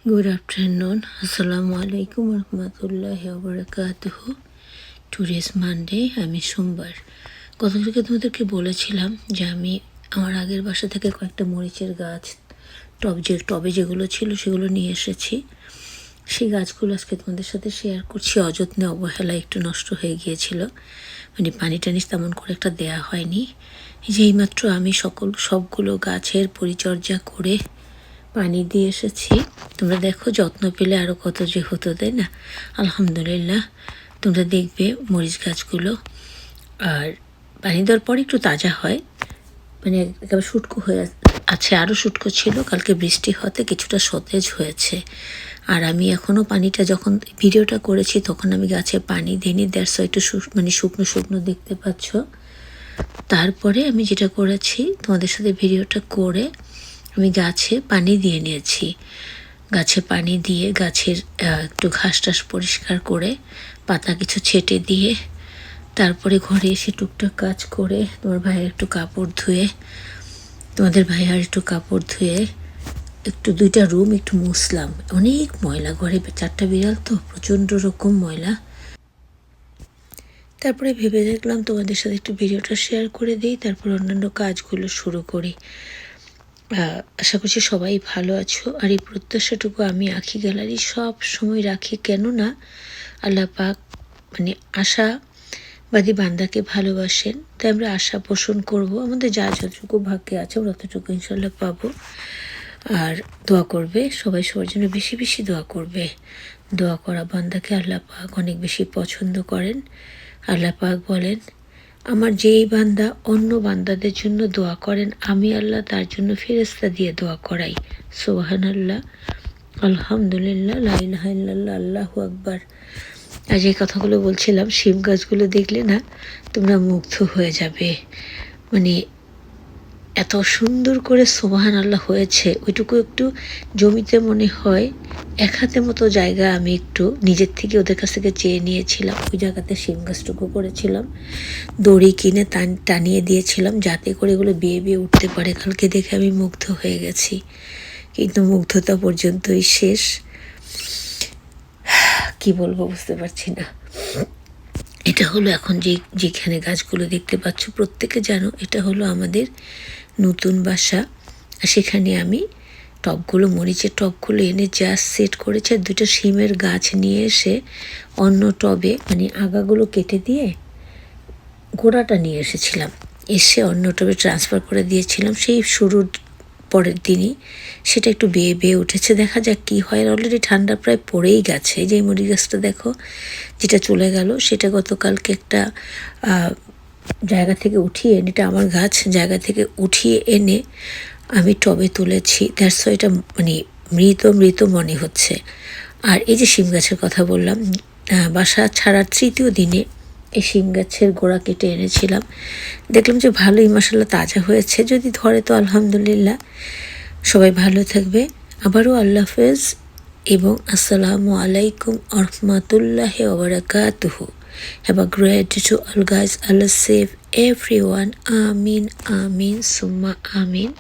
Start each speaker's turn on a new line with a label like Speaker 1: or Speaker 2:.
Speaker 1: Good afternoon. Assalamu alaikum warahmatullahi wabarakatuh. Today is Monday. আমি সোমবার। গতকালকে তোমাদেরকে বলেছিলাম যে আমি আমার আগের বাসা থেকে কয়েকটা মরিচের গাছ টবে যেগুলো ছিল সেগুলো নিয়ে এসেছি। সেই গাছগুলো আজকে তোমাদের সাথে শেয়ার করছি। অযত্নে অবহেলায় একটু নষ্ট হয়ে গিয়েছিল, মানে পানি টানি তেমন করে একটা দেয়া হয়নি। এই যে এইমাত্র আমি সবগুলো গাছের পরিচর্যা করে পানি দিয়ে এসেছি। তোমরা দেখো যত্ন পেলে আরও কত যে হতো, তাই না? আলহামদুলিল্লাহ। তোমরা দেখবে মরিচ গাছগুলো আর পানি দেওয়ার পরে একটু তাজা হয়, মানে একেবারে শুটকো হয়ে আছে, আরও শুটকো ছিল। কালকে বৃষ্টি হতে কিছুটা সতেজ হয়েছে। আর আমি এখনও পানিটা যখন ভিডিওটা করেছি তখন আমি গাছে পানি দিইনি, দ্যাটস একটু মানে শুকনো শুকনো দেখতে পাচ্ছ। তারপরে আমি যেটা করেছি তোমাদের সাথে ভিডিওটা করে আমি গাছে পানি দিয়ে নিয়েছি। গাছে পানি দিয়ে গাছের একটু ঘাস টাস পরিষ্কার করে পাতা কিছু ছেটে দিয়ে তারপরে ঘরে এসে টুকটাক কাজ করে তোমাদের ভাইয়ের একটু কাপড় ধুয়ে একটু 2টা রুম একটু মুছলাম। অনেক ময়লা ঘরে, 4টা বিড়াল তো প্রচণ্ড রকম ময়লা। তারপরে ভেবে দেখলাম তোমাদের সাথে একটু ভিডিওটা শেয়ার করে দিই, তারপর অন্যান্য কাজগুলো শুরু করি। আশা করছি সবাই ভালো আছো। আর এই প্রত্যাশাটুকু আমি আখি গ্যালারি সব সময় রাখি, কেননা আল্লাহ পাক মানে আশাবাদী বান্দাকে ভালোবাসেন। তাই আমরা আশা পোষণ করব, আমাদের যতটুকু ভাগ্যে আছে আমরা ততটুকু ইনশাল্লাহ পাবো। আর দোয়া করবে, সবাই সবার জন্য বেশি বেশি দোয়া করবে। দোয়া করা বান্দাকে আল্লাহ পাক অনেক বেশি পছন্দ করেন। আল্লাহ পাক বলেন, আমার যেই বান্দা অন্য বান্দাদের জন্য দোয়া করেন আমি আল্লাহ তার জন্য ফেরেশতা দিয়ে দোয়া করাই। সুবহানাল্লাহ, আলহামদুলিল্লাহ, লা ইলাহা ইল্লাল্লাহ, আল্লাহু আকবার। আর যে কথাগুলো বলছিলাম, শিম গাছগুলো দেখলে না তোমরা মুগ্ধ হয়ে যাবে। মানে এত সুন্দর করে সুবহানাল্লাহ হয়েছে। ওইটুকু একটু জমিতে মনে হয় 1 হাতের মতো জায়গা আমি একটু নিজের থেকে ওদের কাছ থেকে চেয়ে নিয়েছিলাম। ওই জায়গাতে শিম গাছটুকু করেছিলাম, দড়ি কিনে টানিয়ে দিয়েছিলাম যাতে করে এগুলো বেয়ে উঠতে পারে। কালকে দেখে আমি মুগ্ধ হয়ে গেছি, কিন্তু মুগ্ধতা পর্যন্তই শেষ। কি বলবো বুঝতে পারছি না। এটা হলো এখন যেখানে গাছগুলো দেখতে পাচ্ছ, প্রত্যেকে জানো এটা হলো আমাদের নতুন বাসা। আর সেখানে আমি মরিচের টবগুলো এনে জাস্ট সেট করেছি। আর 2টা শিমের গাছ নিয়ে এসে অন্য টবে মানে আগাগুলো কেটে দিয়ে গোড়াটা নিয়ে এসেছিলাম, এসে অন্য টবে ট্রান্সফার করে দিয়েছিলাম সেই শুরুর পরের দিনই। সেটা একটু বেয়ে উঠেছে, দেখা যাক কী হয়। অলরেডি ঠান্ডা প্রায় পড়েই গেছে। যে মরিচ গাছটা দেখো যেটা চলে গেল, সেটা গতকালকে একটা জায়গা থেকে উঠিয়ে এনে, এটা আমার গাছ, জায়গা থেকে উঠিয়ে এনে আমি টবে তুলেছি। দ্যাটস এটা মানে মৃত মনে হচ্ছে। আর এই যে শিম গাছের কথা বললাম, বাসা ছাড়ার 3য় দিনে এই শিম গাছের গোড়া কেটে এনেছিলাম। দেখলাম যে ভালোই মাশাআল্লাহ তাজা হয়েছে, যদি ধরে তো আলহামদুলিল্লাহ। সবাই ভালো থাকবে। আবারও আল্লাহ হাফেজ এবং আসসালামু আলাইকুম ওরহমাতুল্লাহি ওয়া বারাকাতুহু। Have a great day to all guys. Allah save everyone. Amin, amin, summa amin.